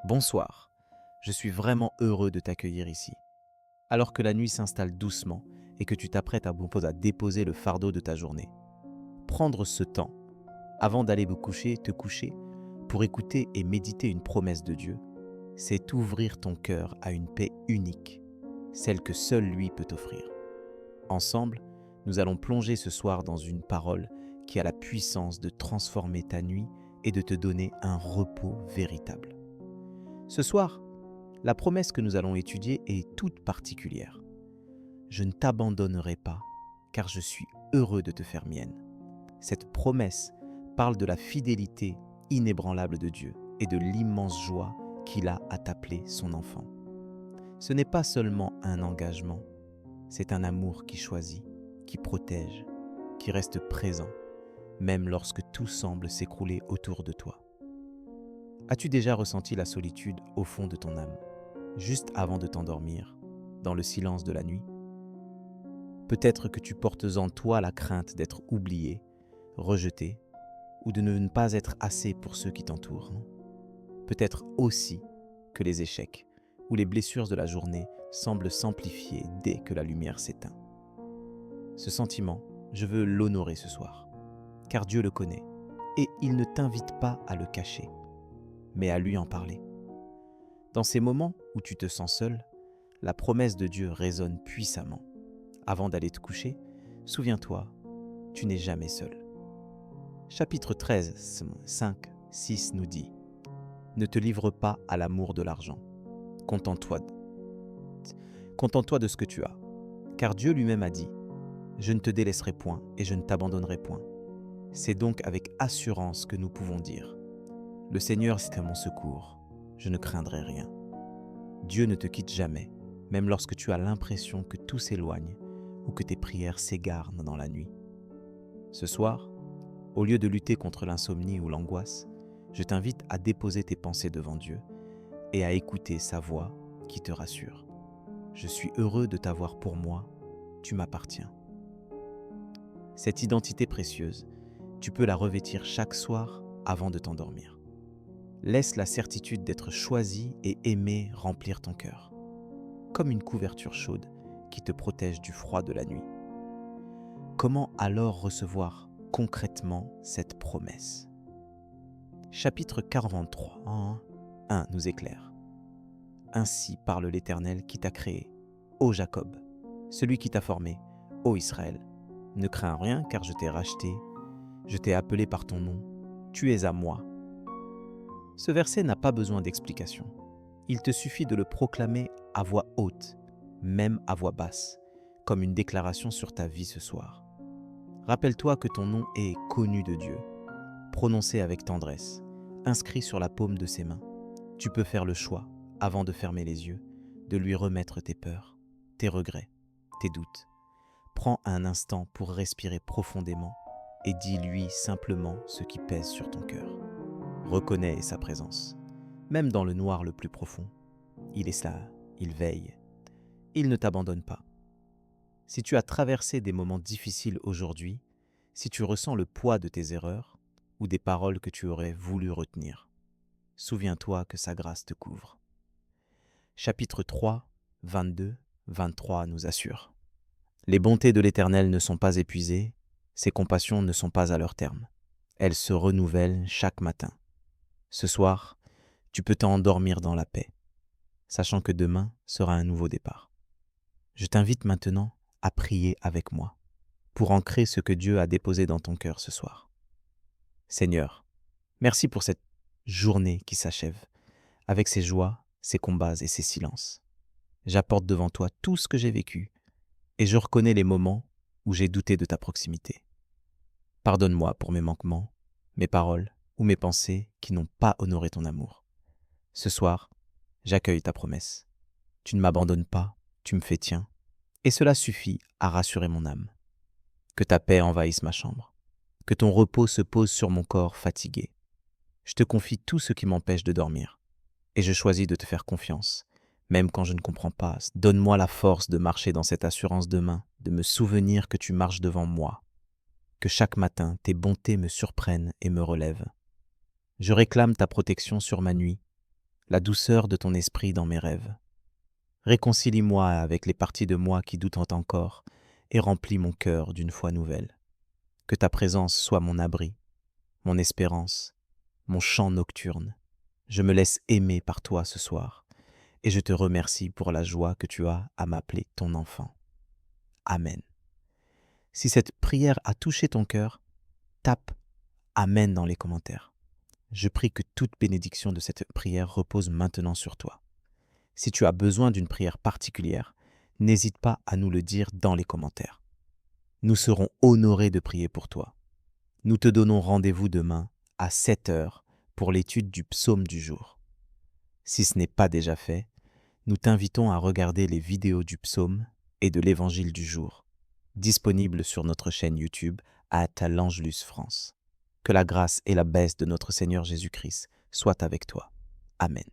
Bonsoir, je suis vraiment heureux de t'accueillir ici. Alors que la nuit s'installe doucement et que tu t'apprêtes à déposer le fardeau de ta journée. Prendre ce temps, avant d'aller te coucher, pour écouter et méditer une promesse de Dieu, c'est ouvrir ton cœur à une paix unique, celle que seul lui peut t'offrir. Ensemble, nous allons plonger ce soir dans une parole qui a la puissance de transformer ta nuit et de te donner un repos véritable. Ce soir, la promesse que nous allons étudier est toute particulière. Je ne t'abandonnerai pas, car je suis heureux de te faire mienne. Cette promesse parle de la fidélité inébranlable de Dieu et de l'immense joie qu'il a à t'appeler son enfant. Ce n'est pas seulement un engagement, c'est un amour qui choisit, qui protège, qui reste présent, même lorsque tout semble s'écrouler autour de toi. As-tu déjà ressenti la solitude au fond de ton âme, juste avant de t'endormir, dans le silence de la nuit? Peut-être que tu portes en toi la crainte d'être oublié, rejeté, ou de ne pas être assez pour ceux qui t'entourent. Peut-être aussi que les échecs ou les blessures de la journée semblent s'amplifier dès que la lumière s'éteint. Ce sentiment, je veux l'honorer ce soir, car Dieu le connaît, et il ne t'invite pas à le cacher, mais à lui en parler. Dans ces moments où tu te sens seul, la promesse de Dieu résonne puissamment. Avant d'aller te coucher, souviens-toi, tu n'es jamais seul. Chapitre 13, 5, 6 nous dit « Ne te livre pas à l'amour de l'argent. Contente-toi de ce que tu as. Car Dieu lui-même a dit « Je ne te délaisserai point et je ne t'abandonnerai point. » C'est donc avec assurance que nous pouvons dire « Le Seigneur c'est à mon secours, je ne craindrai rien. » Dieu ne te quitte jamais, même lorsque tu as l'impression que tout s'éloigne ou que tes prières s'égarent dans la nuit. Ce soir, au lieu de lutter contre l'insomnie ou l'angoisse, je t'invite à déposer tes pensées devant Dieu et à écouter sa voix qui te rassure. Je suis heureux de t'avoir pour moi, tu m'appartiens. Cette identité précieuse, tu peux la revêtir chaque soir avant de t'endormir. Laisse la certitude d'être choisi et aimé remplir ton cœur, comme une couverture chaude qui te protège du froid de la nuit. Comment alors recevoir concrètement cette promesse? Chapitre 43, 1 nous éclaire. Ainsi parle l'Éternel qui t'a créé, ô Jacob, celui qui t'a formé, ô Israël. Ne crains rien car je t'ai racheté, je t'ai appelé par ton nom, tu es à moi. Ce verset n'a pas besoin d'explication. Il te suffit de le proclamer à voix haute, même à voix basse, comme une déclaration sur ta vie ce soir. Rappelle-toi que ton nom est connu de Dieu, prononcé avec tendresse, inscrit sur la paume de ses mains. Tu peux faire le choix, avant de fermer les yeux, de lui remettre tes peurs, tes regrets, tes doutes. Prends un instant pour respirer profondément et dis-lui simplement ce qui pèse sur ton cœur. Reconnais sa présence, même dans le noir le plus profond. Il est là, il veille. Il ne t'abandonne pas. Si tu as traversé des moments difficiles aujourd'hui, si tu ressens le poids de tes erreurs ou des paroles que tu aurais voulu retenir, souviens-toi que sa grâce te couvre. Chapitre 3, 22, 23 nous assure. Les bontés de l'Éternel ne sont pas épuisées, ses compassions ne sont pas à leur terme. Elles se renouvellent chaque matin. Ce soir, tu peux t'endormir dans la paix, sachant que demain sera un nouveau départ. Je t'invite maintenant à prier avec moi, pour ancrer ce que Dieu a déposé dans ton cœur ce soir. Seigneur, merci pour cette journée qui s'achève, avec ses joies, ses combats et ses silences. J'apporte devant toi tout ce que j'ai vécu, et je reconnais les moments où j'ai douté de ta proximité. Pardonne-moi pour mes manquements, mes paroles ou mes pensées qui n'ont pas honoré ton amour. Ce soir, j'accueille ta promesse. Tu ne m'abandonnes pas, tu me fais tien, et cela suffit à rassurer mon âme. Que ta paix envahisse ma chambre, que ton repos se pose sur mon corps fatigué. Je te confie tout ce qui m'empêche de dormir, et je choisis de te faire confiance, même quand je ne comprends pas. Donne-moi la force de marcher dans cette assurance demain, de me souvenir que tu marches devant moi, que chaque matin tes bontés me surprennent et me relèvent. Je réclame ta protection sur ma nuit. la douceur de ton esprit dans mes rêves. Réconcilie-moi avec les parties de moi qui doutent encore et remplis mon cœur d'une foi nouvelle. Que ta présence soit mon abri, mon espérance, mon chant nocturne. Je me laisse aimer par toi ce soir et je te remercie pour la joie que tu as à m'appeler ton enfant. Amen. Si cette prière a touché ton cœur, tape Amen dans les commentaires. Je prie que toute bénédiction de cette prière repose maintenant sur toi. Si tu as besoin d'une prière particulière, n'hésite pas à nous le dire dans les commentaires. Nous serons honorés de prier pour toi. Nous te donnons rendez-vous demain à 7 heures pour l'étude du psaume du jour. Si ce n'est pas déjà fait, nous t'invitons à regarder les vidéos du psaume et de l'évangile du jour, disponibles sur notre chaîne YouTube @l'Angelus France. Que la grâce et la baisse de notre Seigneur Jésus-Christ soient avec toi. Amen.